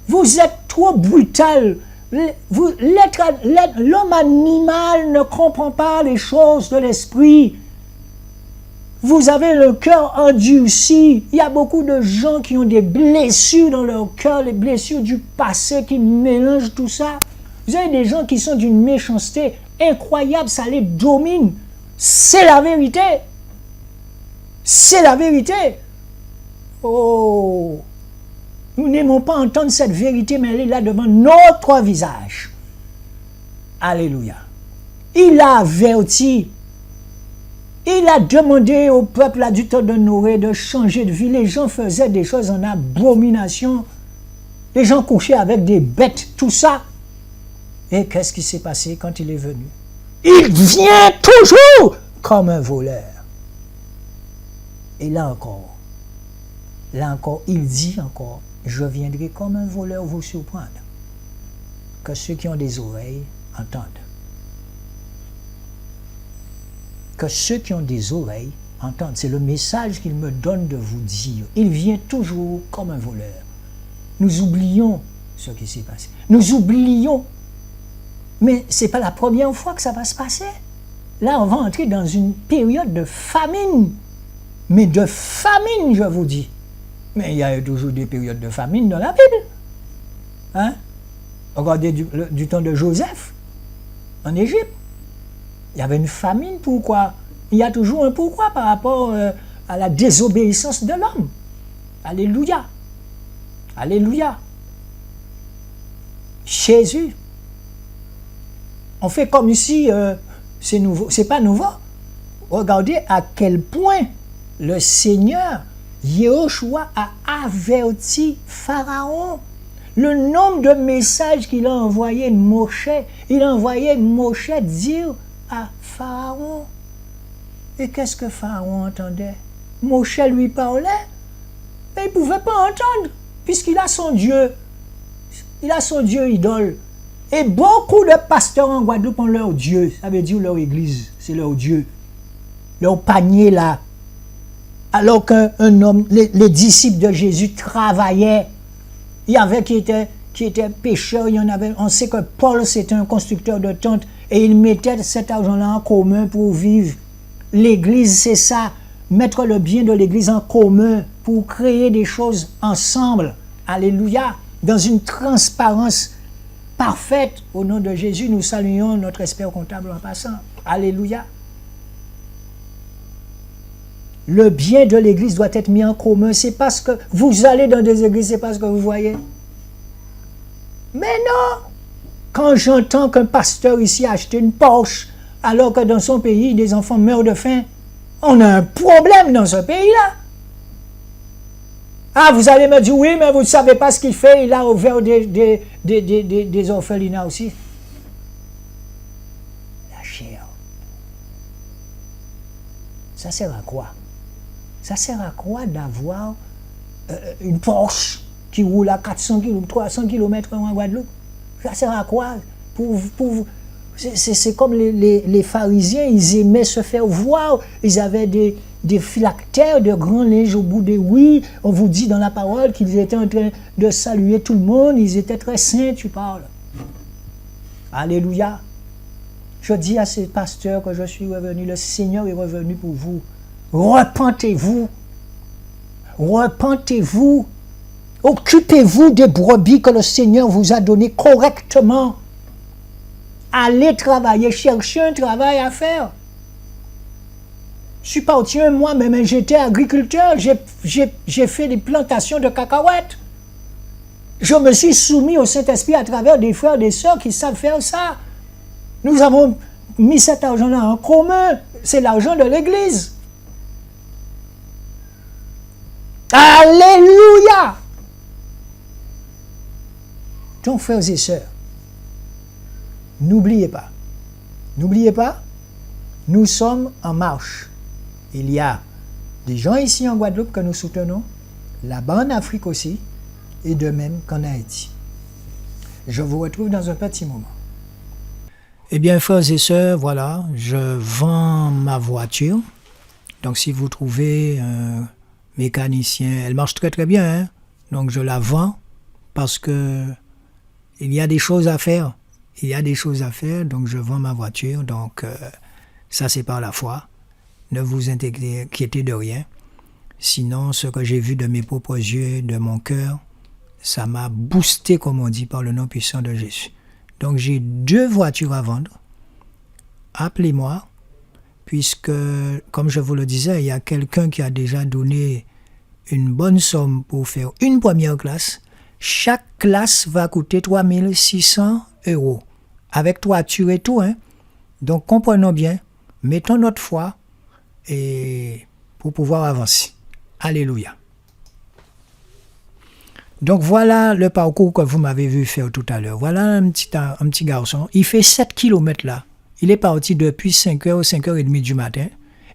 Vous êtes trop brutal. L'homme animal ne comprend pas les choses de l'esprit. Vous avez le cœur endurci. Il y a beaucoup de gens qui ont des blessures dans leur cœur, les blessures du passé qui mélangent tout ça. Vous avez des gens qui sont d'une méchanceté incroyable, ça les domine. C'est la vérité. C'est la vérité. Oh, nous n'aimons pas entendre cette vérité, mais elle est là devant notre visage. Alléluia. Il a averti. Il a demandé au peuple là, du temps de Noé de changer de vie. Les gens faisaient des choses en abomination. Les gens couchaient avec des bêtes, tout ça. Et qu'est-ce qui s'est passé quand il est venu? Il vient toujours comme un voleur. Et là encore, il dit encore, je viendrai comme un voleur vous surprendre. Que ceux qui ont des oreilles entendent. Que ceux qui ont des oreilles entendent. C'est le message qu'il me donne de vous dire. Il vient toujours comme un voleur. Nous oublions ce qui s'est passé. Nous oublions. Mais ce n'est pas la première fois que ça va se passer. Là, on va entrer dans une période de famine. Mais de famine, je vous dis. Mais il y a toujours des périodes de famine dans la Bible. Hein? Regardez du temps de Joseph, en Égypte. Il y avait une famine, pourquoi? Il y a toujours un pourquoi par rapport à la désobéissance de l'homme. Alléluia. Alléluia. Jésus. On fait comme ici, c'est nouveau. C'est pas nouveau. Regardez à quel point le Seigneur, Yahushua, a averti Pharaon. Le nombre de messages qu'il a envoyé Moshe, il a envoyé Moshe dire à Pharaon. Et qu'est-ce que Pharaon entendait? Moshe lui parlait, mais il ne pouvait pas entendre, puisqu'il a son Dieu. Il a son Dieu idole. Et beaucoup de pasteurs en Guadeloupe ont leur Dieu. Ça veut dire leur église, c'est leur Dieu. Leur panier là. Alors qu'un homme, les disciples de Jésus travaillaient. Il y avait qui étaient pécheurs, il y en avait. On sait que Paul c'était un constructeur de tentes et il mettait cet argent-là en commun pour vivre. L'église, c'est ça. Mettre le bien de l'église en commun pour créer des choses ensemble. Alléluia. Dans une transparence parfaite. Au nom de Jésus, nous saluons notre expert comptable en passant. Alléluia. Le bien de l'église doit être mis en commun. C'est parce que vous allez dans des églises, c'est parce que vous voyez. Mais non! Quand j'entends qu'un pasteur ici a acheté une Porsche, alors que dans son pays, des enfants meurent de faim, on a un problème dans ce pays-là. Ah, vous allez me dire, oui, mais vous ne savez pas ce qu'il fait, il a ouvert des orphelinats aussi. La chair. Ça sert à quoi? Ça sert à quoi d'avoir une Porsche qui roule à 400 km, 300 km en Guadeloupe? Ça sert à quoi? C'est comme les pharisiens, ils aimaient se faire voir. Ils avaient des phylactères de grands linges au bout des oui. On vous dit dans la parole qu'ils étaient en train de saluer tout le monde. Ils étaient très saints, tu parles. Alléluia. Je dis à ces pasteurs que je suis revenu. Le Seigneur est revenu pour vous. Repentez-vous. Repentez-vous. Occupez-vous des brebis que le Seigneur vous a données correctement. Allez travailler, cherchez un travail à faire. Je suis parti un mois, mais j'étais agriculteur, j'ai fait des plantations de cacahuètes. Je me suis soumis au Saint-Esprit à travers des frères et des sœurs qui savent faire ça. Nous avons mis cet argent-là en commun. C'est l'argent de l'Église. Alléluia! Donc, frères et sœurs, n'oubliez pas, nous sommes en marche. Il y a des gens ici en Guadeloupe que nous soutenons, là-bas en Afrique aussi, et de même qu'en Haïti. Je vous retrouve dans un petit moment. Eh bien, frères et sœurs, voilà, je vends ma voiture. Donc, si vous trouvez un mécanicien, elle marche très très bien, hein? Donc je la vends parce que il y a des choses à faire. Il y a des choses à faire, donc je vends ma voiture. Donc, ça, c'est par la foi. Ne vous inquiétez de rien. Sinon, ce que j'ai vu de mes propres yeux, de mon cœur, ça m'a boosté, comme on dit, par le nom puissant de Jésus. Donc, j'ai 2 voitures à vendre. Appelez-moi, puisque, comme je vous le disais, il y a quelqu'un qui a déjà donné une bonne somme pour faire une première classe. Chaque classe va coûter 3 600 €. Avec toiture et tout, hein. Donc, comprenons bien, mettons notre foi et pour pouvoir avancer. Alléluia. Donc, voilà le parcours que vous m'avez vu faire tout à l'heure. Voilà un petit garçon. Il fait 7 km là. Il est parti depuis 5h, 5h30 du matin.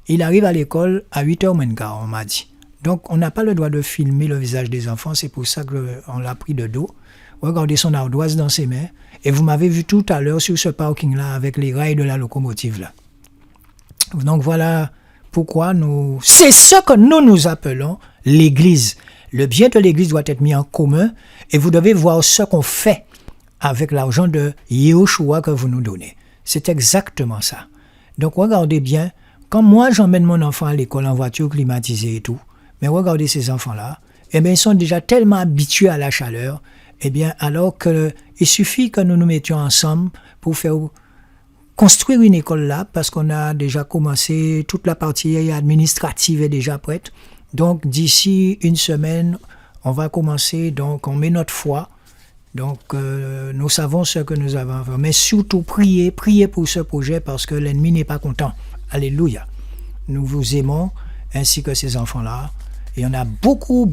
Il arrive à l'école à 8h moins quart, on m'a dit. Donc, on n'a pas le droit de filmer le visage des enfants. C'est pour ça qu'on l'a pris de dos. Regardez son ardoise dans ses mains. Et vous m'avez vu tout à l'heure sur ce parking-là avec les rails de la locomotive là. Donc voilà pourquoi c'est ce que nous appelons l'Église. Le bien de l'Église doit être mis en commun et vous devez voir ce qu'on fait avec l'argent de Yehoshua que vous nous donnez. C'est exactement ça. Donc regardez bien, quand moi j'emmène mon enfant à l'école en voiture climatisée et tout, mais regardez ces enfants-là, eh bien ils sont déjà tellement habitués à la chaleur. Eh bien, alors qu'il suffit que nous nous mettions ensemble pour faire construire une école là, parce qu'on a déjà commencé, toute la partie administrative est déjà prête. Donc, d'ici une semaine, on va commencer, donc on met notre foi. Donc, nous savons ce que nous avons à faire. Mais surtout, priez pour ce projet parce que l'ennemi n'est pas content. Alléluia. Nous vous aimons, ainsi que ces enfants-là. Il y en a beaucoup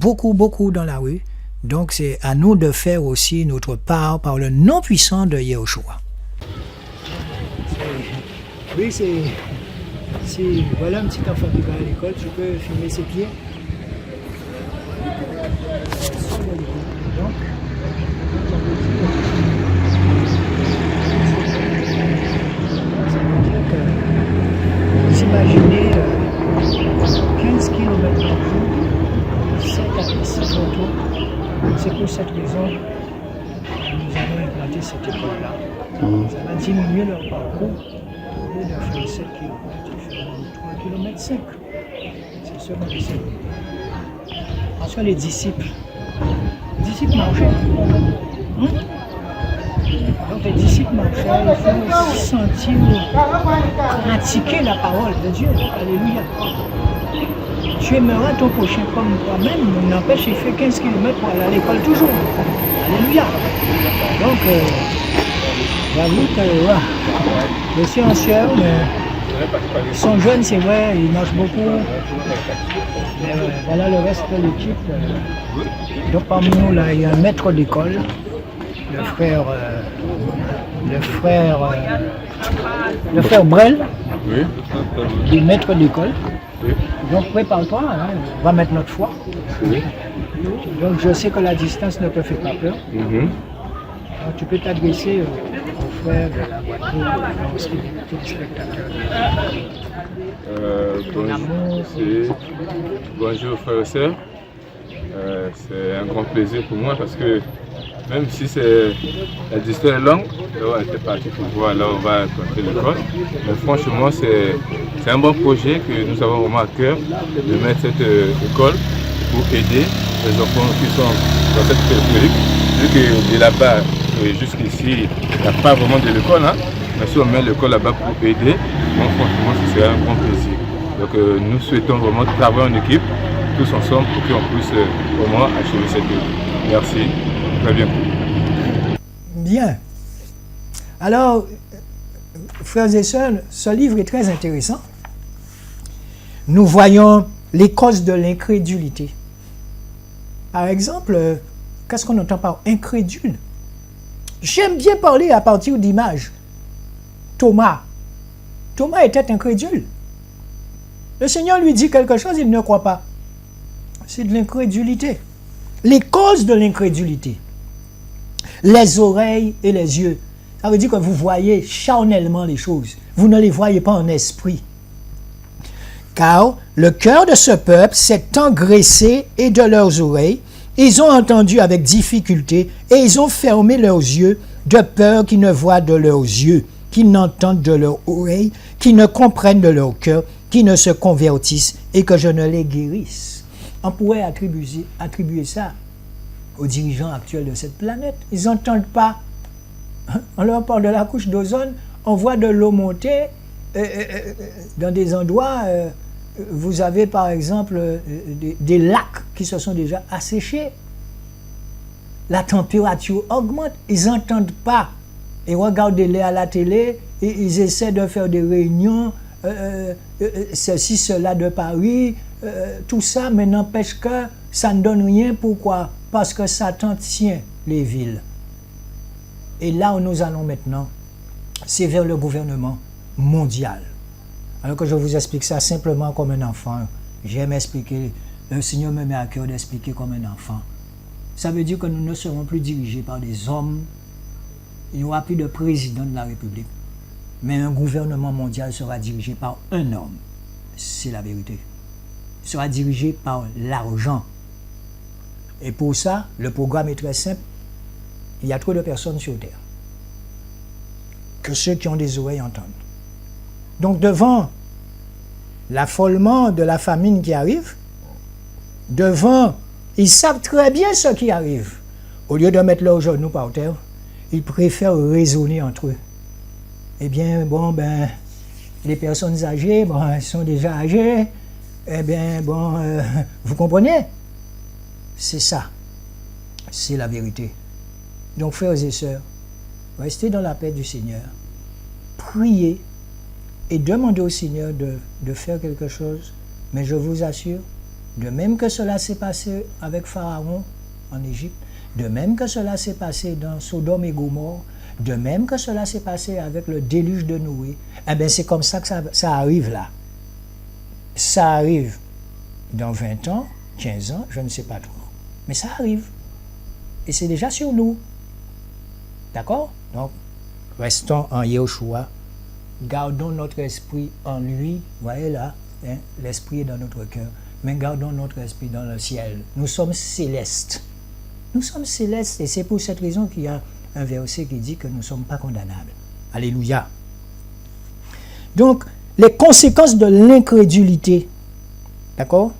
dans la rue. Donc, c'est à nous de faire aussi notre part par le nom puissant de Yehoshua. Oui, Si voilà un petit enfant qui va à l'école, tu peux filmer ses pieds. Donc, ça veut dire que vous imaginez 15 km par jour, 7 à 6 motos. C'est pour cette raison que nous avons implanté cette école-là. Ça va diminuer leur parcours. Au lieu de faire 7 km, ils feront 3 km 5. C'est ce qu'on essaie. Ensuite, les disciples. Les disciples marchaient. Donc les disciples marchaient, il faut sentir, pratiquer la parole de Dieu. Alléluia. Tu aimeras ton prochain comme toi-même, n'empêche, il fait 15 km pour aller à l'école toujours. Alléluia. Donc, j'avoue que je suis ancien, mais ils sont jeunes, c'est vrai, ils marchent beaucoup. Mais voilà le reste de l'équipe. Donc parmi nous, là, il y a un maître d'école, le frère Brel, Oui. qui est maître d'école. Oui. Donc prépare-toi, hein, on va mettre notre foi. Oui. Donc je sais que la distance ne te fait pas peur. Mhm. Donc tu peux t'adresser aux frères de la voiture, aux téléspectateurs. Bonjour frères et sœurs. C'est un grand plaisir pour moi parce que même si la distance est longue, on était parti pour voir là où on va implanter l'école. Mais franchement, c'est un bon projet que nous avons vraiment à cœur de mettre cette école pour aider les enfants qui sont dans cette périphérique. Vu que de là-bas jusqu'ici, il n'y a pas vraiment de l'école, hein. Mais si on met l'école là-bas pour aider, donc franchement, ce serait un grand plaisir. Donc nous souhaitons vraiment travailler en équipe, tous ensemble, pour qu'on puisse vraiment achever cette école. Merci. Très bien. Bien. Alors, frères et sœurs, ce livre est très intéressant. Nous voyons les causes de l'incrédulité. Par exemple, qu'est-ce qu'on entend par incrédule? J'aime bien parler à partir d'images. Thomas. Thomas était incrédule. Le Seigneur lui dit quelque chose, il ne croit pas. C'est de l'incrédulité. Les causes de l'incrédulité. Les oreilles et les yeux. Ça veut dire que vous voyez charnellement les choses. Vous ne les voyez pas en esprit. Car le cœur de ce peuple s'est engraissé et de leurs oreilles, ils ont entendu avec difficulté et ils ont fermé leurs yeux de peur qu'ils ne voient de leurs yeux, qu'ils n'entendent de leurs oreilles, qu'ils ne comprennent de leur cœur, qu'ils ne se convertissent et que je ne les guérisse. On pourrait attribuer ça aux dirigeants actuels de cette planète. Ils n'entendent pas. On leur parle de la couche d'ozone, on voit de l'eau monter dans des endroits. Vous avez par exemple des lacs qui se sont déjà asséchés. La température augmente, ils n'entendent pas. Et regardez-les à la télé, et ils essaient de faire des réunions, ceci, cela de Paris, tout ça, mais n'empêche que ça ne donne rien. Pourquoi? Parce que Satan tient les villes. Et là où nous allons maintenant, c'est vers le gouvernement mondial. Alors que je vous explique ça simplement comme un enfant. J'aime expliquer, le Seigneur me met à cœur d'expliquer comme un enfant. Ça veut dire que nous ne serons plus dirigés par des hommes. Il n'y aura plus de président de la République. Mais un gouvernement mondial sera dirigé par un homme. C'est la vérité. Il sera dirigé par l'argent. Et pour ça, le programme est très simple. Il y a trop de personnes sur Terre. Que ceux qui ont des oreilles entendent. Donc devant l'affolement de la famine qui arrive, devant, ils savent très bien ce qui arrive. Au lieu de mettre leurs genoux par terre, ils préfèrent raisonner entre eux. Eh bien, les personnes âgées, elles sont déjà âgées. Eh bien, vous comprenez? C'est ça. C'est la vérité. Donc, frères et sœurs, restez dans la paix du Seigneur. Priez et demandez au Seigneur de faire quelque chose. Mais je vous assure, de même que cela s'est passé avec Pharaon en Égypte, de même que cela s'est passé dans Sodome et Gomorrhe, de même que cela s'est passé avec le déluge de Noé, eh bien c'est comme ça que ça arrive là. Ça arrive dans 20 ans, 15 ans, je ne sais pas trop. Mais ça arrive. Et c'est déjà sur nous. D'accord? Donc, restons en Yahushua. Gardons notre esprit en lui. Vous voyez là, hein, l'esprit est dans notre cœur. Mais gardons notre esprit dans le ciel. Nous sommes célestes. Nous sommes célestes et c'est pour cette raison qu'il y a un verset qui dit que nous ne sommes pas condamnables. Alléluia. Donc, les conséquences de l'incrédulité. D'accord?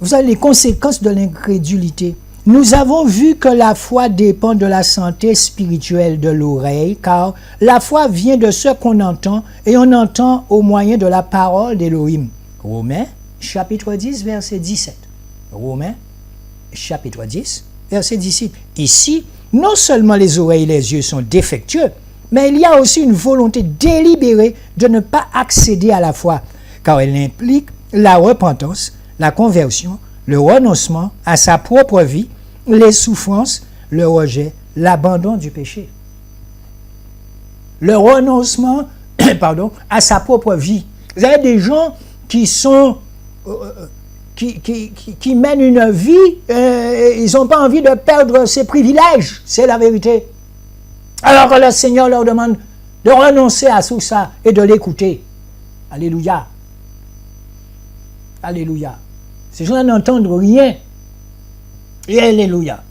Vous avez les conséquences de l'incrédulité. Nous avons vu que la foi dépend de la santé spirituelle de l'oreille, car la foi vient de ce qu'on entend, et on entend au moyen de la parole d'Élohim. Romains, chapitre 10, verset 17. Romains, chapitre 10, verset 17. Ici, non seulement les oreilles et les yeux sont défectueux, mais il y a aussi une volonté délibérée de ne pas accéder à la foi, car elle implique la repentance, la conversion, le renoncement à sa propre vie, les souffrances, le rejet, l'abandon du péché. Le renoncement à sa propre vie. Vous avez des gens qui sont qui mènent une vie, ils n'ont pas envie de perdre ses privilèges, c'est la vérité. Alors que le Seigneur leur demande de renoncer à tout ça et de l'écouter. Alléluia. Alléluia. Ces gens n'entendent rien. Et alléluia.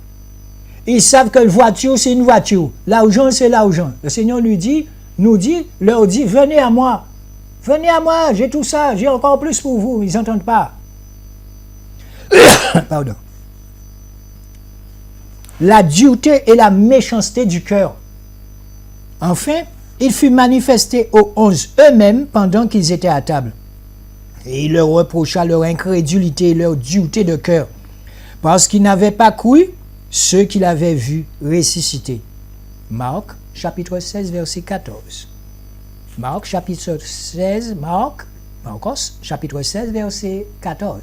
Ils savent que la voiture, c'est une voiture. L'argent, c'est l'argent. Le Seigneur leur dit, venez à moi. Venez à moi, j'ai tout ça, j'ai encore plus pour vous. Ils n'entendent pas. Pardon. La dureté et la méchanceté du cœur. Enfin, il fut manifesté aux 11 eux-mêmes pendant qu'ils étaient à table. Et il leur reprocha leur incrédulité et leur dureté de cœur, parce qu'ils n'avaient pas cru ceux qu'il avait vus ressusciter. Marc, chapitre 16, verset 14. Marc, chapitre 16, Marcos, chapitre 16, verset 14.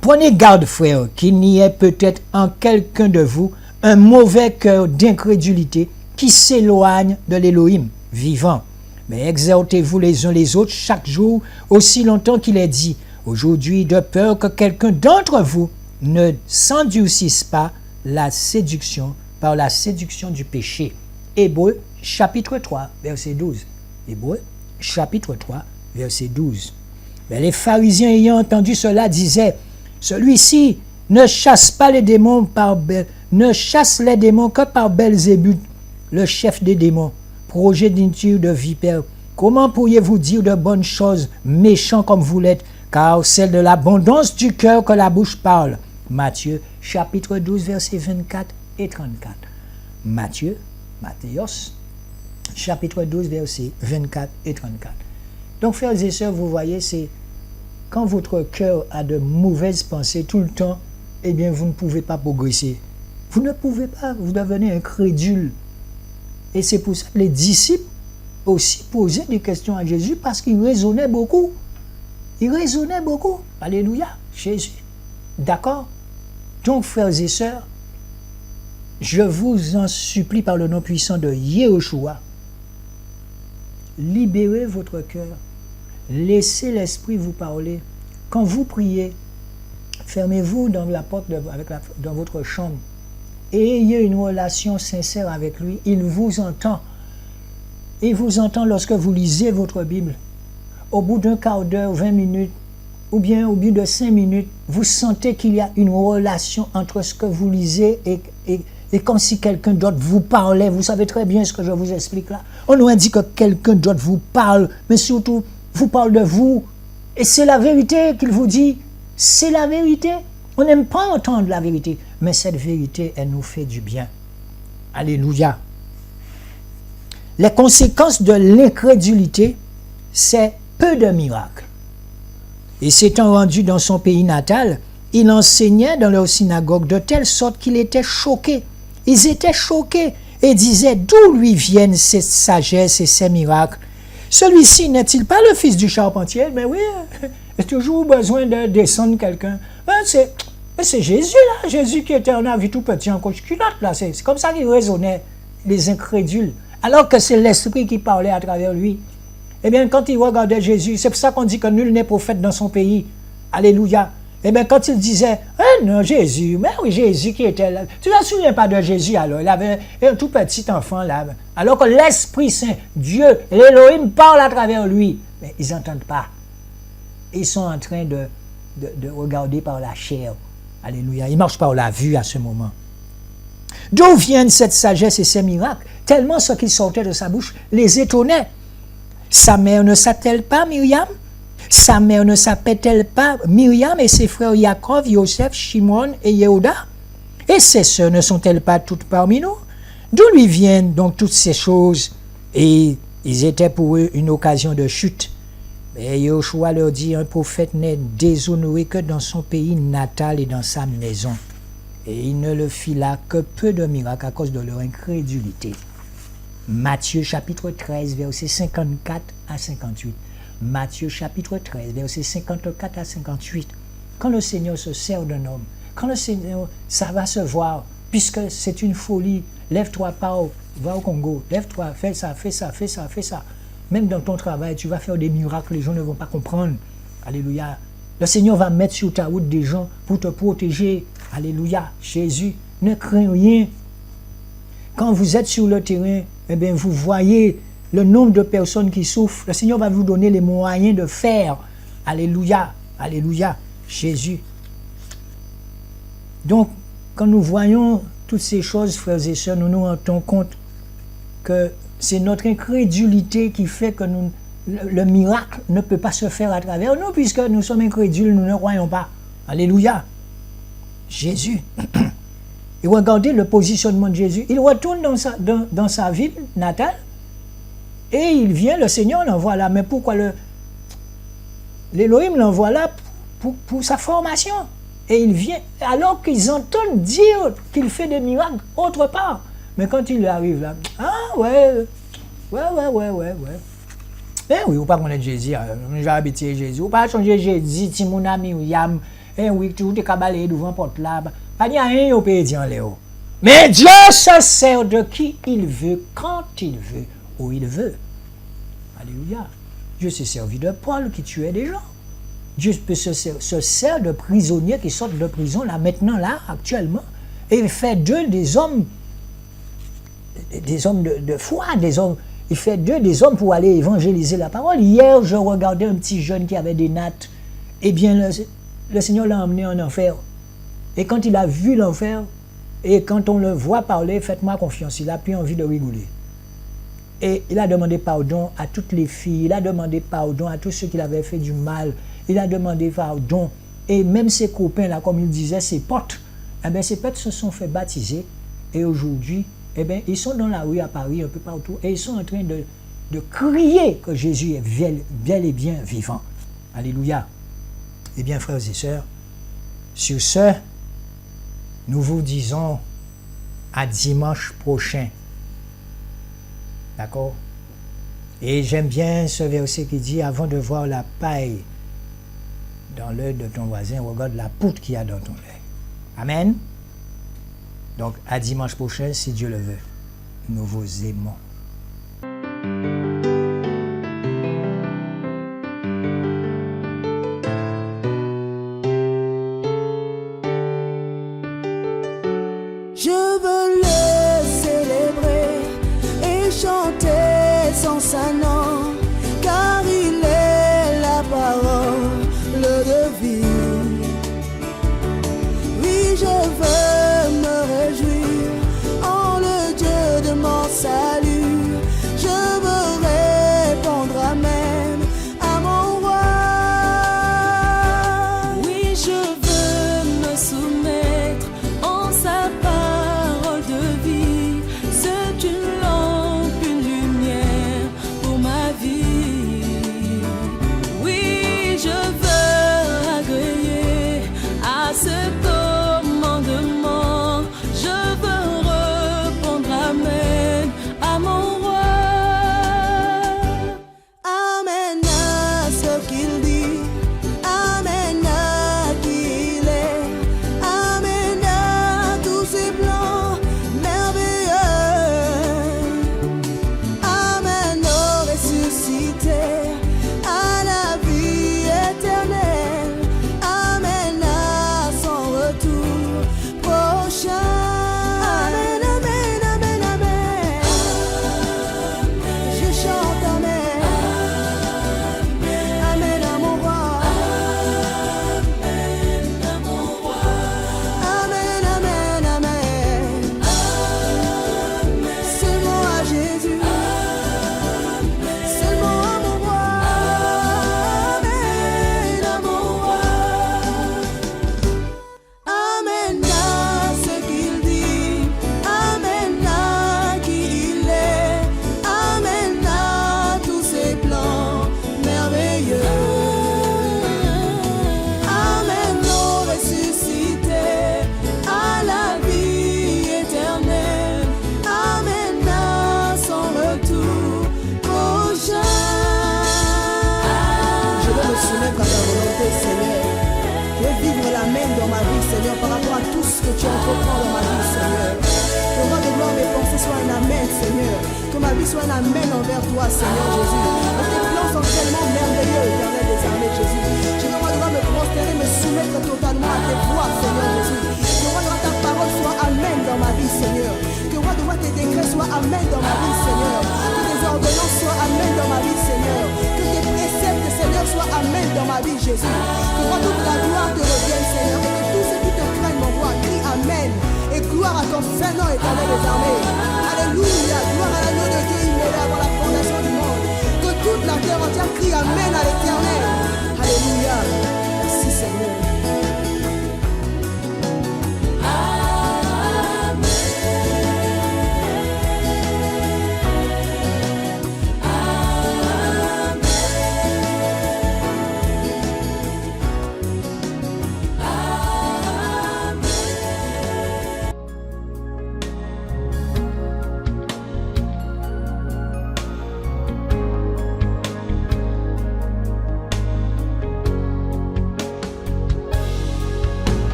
Prenez garde, frères, qu'il n'y ait peut-être en quelqu'un de vous un mauvais cœur d'incrédulité qui s'éloigne de l'Élohim vivant. Mais exhortez-vous les uns les autres chaque jour, aussi longtemps qu'il est dit, aujourd'hui, de peur que quelqu'un d'entre vous ne s'endurcisse pas par la séduction du péché. Hébreux, chapitre 3, verset 12. Hébreux, chapitre 3, verset 12. Mais les pharisiens ayant entendu cela disaient, celui-ci ne chasse pas les démons ne chasse les démons que par Belzébuth, le chef des démons. Progéniture de vipère, comment pourriez-vous dire de bonnes choses, méchants comme vous l'êtes, car c'est de l'abondance du cœur que la bouche parle. Matthieu, chapitre 12, versets 24 et 34. Matthios, chapitre 12, versets 24 et 34. Donc, frères et sœurs, vous voyez, c'est quand votre cœur a de mauvaises pensées tout le temps, eh bien, vous ne pouvez pas progresser. Vous ne pouvez pas, vous devenez incrédule. Et c'est pour ça que les disciples aussi posaient des questions à Jésus parce qu'ils raisonnaient beaucoup. Ils raisonnaient beaucoup. Alléluia, Jésus. D'accord? Donc, frères et sœurs, je vous en supplie par le nom puissant de Yahushua, libérez votre cœur. Laissez l'Esprit vous parler. Quand vous priez, fermez-vous dans la porte dans votre chambre. Et ayez une relation sincère avec lui. Il vous entend. Il vous entend lorsque vous lisez votre Bible. Au bout d'un quart d'heure, 20 minutes, ou bien au bout de 5 minutes, vous sentez qu'il y a une relation entre ce que vous lisez et comme si quelqu'un d'autre vous parlait. Vous savez très bien ce que je vous explique là. On nous dit que quelqu'un d'autre vous parle, mais surtout, vous parle de vous. Et c'est la vérité qu'il vous dit. C'est la vérité. On n'aime pas entendre la vérité, mais cette vérité, elle nous fait du bien. Alléluia. Les conséquences de l'incrédulité, c'est peu de miracles. Et s'étant rendu dans son pays natal, il enseignait dans leur synagogue de telle sorte qu'il était choqué. Ils étaient choqués et disaient d'où lui viennent cette sagesse et ces miracles. Celui-ci n'est-il pas le fils du charpentier? Mais oui, il a toujours besoin de descendre quelqu'un. C'est Jésus, là. Jésus qui était en avis tout petit en coach culotte, là. C'est comme ça qu'ils raisonnaient, les incrédules. Alors que c'est l'Esprit qui parlait à travers lui. Eh bien, quand il regardait Jésus, c'est pour ça qu'on dit que nul n'est prophète dans son pays. Alléluia. Eh bien, quand il disait, eh non, Jésus, mais oui, Jésus qui était là. Tu ne te souviens pas de Jésus alors? Il avait un tout petit enfant là. Alors que l'Esprit Saint, Dieu, l'Élohim parle à travers lui. Mais ils n'entendent pas. Ils sont en train de regarder par la chair. Alléluia. Ils marchent par la vue à ce moment. D'où viennent cette sagesse et ces miracles? Tellement ce qui sortait de sa bouche les étonnait. Sa mère ne s'appelle pas Myriam? Sa mère ne s'appelle-t-elle pas Myriam et ses frères Jacob, Joseph, Shimon et Yehuda? Et ses sœurs ne sont-elles pas toutes parmi nous? D'où lui viennent donc toutes ces choses? Et ils étaient pour eux une occasion de chute. Mais Yoshua leur dit, un prophète n'est déshonoré que dans son pays natal et dans sa maison. Et il ne le fit là que peu de miracles à cause de leur incrédulité. Matthieu chapitre 13, versets 54 à 58. Matthieu chapitre 13, versets 54 à 58. Quand le Seigneur se sert d'un homme, quand le Seigneur, ça va se voir, puisque c'est une folie, lève-toi, pars, va au Congo, lève-toi, fais ça, fais ça, fais ça, fais ça. Même dans ton travail, tu vas faire des miracles, les gens ne vont pas comprendre. Alléluia. Le Seigneur va mettre sur ta route des gens pour te protéger. Alléluia. Jésus, ne crains rien. Quand vous êtes sur le terrain, eh bien, vous voyez le nombre de personnes qui souffrent. Le Seigneur va vous donner les moyens de faire. Alléluia. Alléluia. Jésus. Donc, quand nous voyons toutes ces choses, frères et sœurs, nous nous rendons compte que c'est notre incrédulité qui fait que le miracle ne peut pas se faire à travers nous, puisque nous sommes incrédules, nous ne croyons pas. Alléluia. Jésus. Et regardez le positionnement de Jésus. Il retourne dans sa ville natale et il vient, le Seigneur l'envoie là. Mais pourquoi l'Élohim l'envoie là pour sa formation? Et il vient, alors qu'ils entendent dire qu'il fait des miracles autre part. Mais quand il arrive là, ah ouais. Eh oui, ou pas connaître Jésus, j'ai habité Jésus. Ou pas changer Jésus, Timouna, Myriam. Eh oui, tout est cabalé devant porte là. Pas n'y a rien au pays en Léo. Mais Dieu se sert de qui il veut, quand il veut, où il veut. Alléluia. Dieu s'est servi de Paul qui tuait des gens. Dieu peut se sert de prisonniers qui sortent de prison là, maintenant, là, actuellement. Et il fait d'eux des hommes de foi, des hommes. Il fait d'eux des hommes pour aller évangéliser la parole. Hier, je regardais un petit jeune qui avait des nattes. Eh bien, le Seigneur l'a emmené en enfer. Et quand il a vu l'enfer, et quand on le voit parler, faites-moi confiance, il a plus envie de rigoler. Et il a demandé pardon à toutes les filles, il a demandé pardon à tous ceux qui l'avaient fait du mal, il a demandé pardon. Et même ses copains, là, comme il disait, ses potes, eh bien, ses potes se sont fait baptiser. Et aujourd'hui, eh bien, ils sont dans la rue à Paris, un peu partout, et ils sont en train de crier que Jésus est bel et bien vivant. Alléluia. Eh bien, frères et sœurs, sur ce, nous vous disons à dimanche prochain. D'accord? Et j'aime bien ce verset qui dit, avant de voir la paille dans l'œil de ton voisin, regarde la poutre qu'il y a dans ton œil. Amen? Donc, à dimanche prochain, si Dieu le veut. Nous vous aimons. Je veux le célébrer et chanter sans sa nom, car il est la parole de vie. Oui, je veux me réjouir en le Dieu de mon salut. Je veux répondre amen à mon roi. Oui, je veux me soumettre en sa parole de vie. C'est une lampe, une lumière pour ma Amen, amen, amen, amen. Je chante amen. Amen à mon roi. Amen, amen, amen. Seulement à Jésus. Seulement à mon roi. Amen à mon roi. Amen à ce qu'il dit. Amen à qui il est. Amen à tous ses plans merveilleux. Amen au ressuscité, à la vie éternelle. Amen à son retour prochain. Je veux me soumettre à ta volonté, Seigneur. Je veux vivre l'amen dans ma vie, Seigneur, par rapport à tout ce que tu entreprends dans ma vie, Seigneur. Que roi de gloire, mes pensées soient un amen, Seigneur. Que ma vie soit un amen envers toi, Seigneur Jésus. Que tes plans sont tellement merveilleux, éternel des armées, Jésus. Je veux, roi de gloire, me prosterner, me soumettre totalement à tes voies, Seigneur Jésus. Que roi de gloire, ta parole soit amen dans ma vie, Seigneur. Que roi de gloire, tes décrets soient amen dans ma vie, Seigneur. Que tes ordonnances soient amen dans ma vie, Seigneur. Que tes préceptes, Seigneur, soient amen dans ma vie, Jésus. Que roi, toute la gloire te revienne, Seigneur. Et que tous ceux qui te craignent m'envoient, crie amen. Et gloire à ton saint nom, éternel des armées. Alléluia, gloire à l'agneau de Dieu immolé avant la fondation du monde. Que toute la terre entière crie amen à l'éternel. Alléluia.